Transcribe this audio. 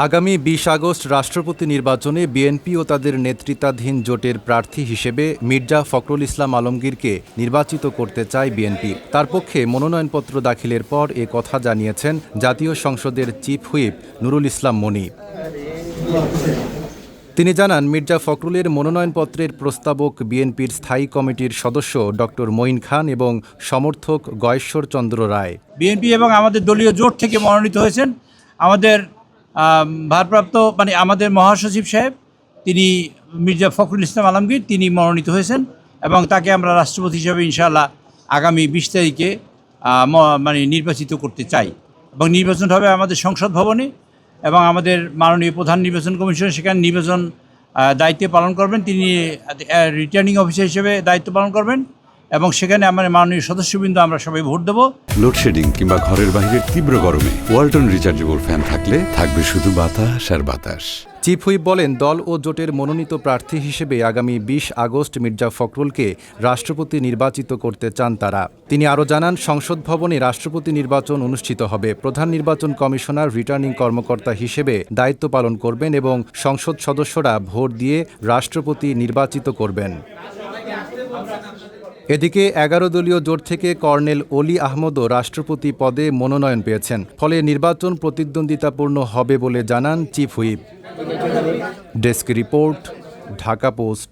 আগামী ২০ আগস্ট রাষ্ট্রপতি নির্বাচনে বিএনপি ও তাদের নেতৃত্বাধীন জোটের প্রার্থী হিসেবে মির্জা ফখরুল ইসলাম আলমগীরকে নির্বাচিত করতে চায় বিএনপি। তার পক্ষে মনোনয়নপত্র দাখিলের পর এ কথা জানিয়েছেন জাতীয় সংসদের চিফ হুইপ নুরুল ইসলাম মনি। তিনি জানান, মির্জা ফখরুলের মনোনয়নপত্রের প্রস্তাবক বিএনপির স্থায়ী কমিটির সদস্য ডক্টর মঈন খান এবং সমর্থক গয়েশ্বর চন্দ্র রায়। বিএনপি এবং আমাদের দলীয় জোট থেকে মনোনীত হয়েছেন। আমাদের ভারপ্রাপ্ত আমাদের মহাসচিব সাহেব, তিনি মির্জা ফখরুল ইসলাম আলমগীর, তিনি মনোনীত হয়েছেন এবং তাকে আমরা রাষ্ট্রপতি হিসাবে ইনশাআল্লাহ আগামী ২০ তারিখে নির্বাচিত করতে চাই। এবং নির্বাচন হবে আমাদের সংসদ ভবনে এবং আমাদের মাননীয় প্রধান নির্বাচন কমিশন সেখানে নির্বাচন দায়িত্ব পালন করবেন। তিনি রিটার্নিং অফিসার হিসেবে দায়িত্ব পালন করবেন এবং সেখানে আমাদের মাননীয় সদস্যবৃন্দ আমরা সবাই ভোট দেবো। লোডশেডিং কিংবা ঘরের বাইরের তীব্র গরমে ওয়ালটন রিচার্জেবল ফ্যান থাকলে থাকবে শুধু বাতাস আর বাতাস। চিফ হুইপ বলেন, দল ও জোটের মনোনীত প্রার্থী হিসেবে আগামী ২০ আগস্ট মির্জা ফখরুলকে রাষ্ট্রপতি নির্বাচিত করতে চান তারা। তিনি আরও জানান, সংসদ ভবনে রাষ্ট্রপতি নির্বাচন অনুষ্ঠিত হবে। প্রধান নির্বাচন কমিশনার রিটার্নিং কর্মকর্তা হিসেবে দায়িত্ব পালন করবেন এবং সংসদ সদস্যরা ভোট দিয়ে রাষ্ট্রপতি নির্বাচিত করবেন। এদিকে ১১ দলীয় জোট থেকে কর্নেল অলি আহমদও রাষ্ট্রপতি পদে মনোনয়ন পেয়েছেন। ফলে নির্বাচন প্রতিদ্বন্দ্বিতাপূর্ণ হবে বলে জানান chief whip. Desk report, Dhaka post.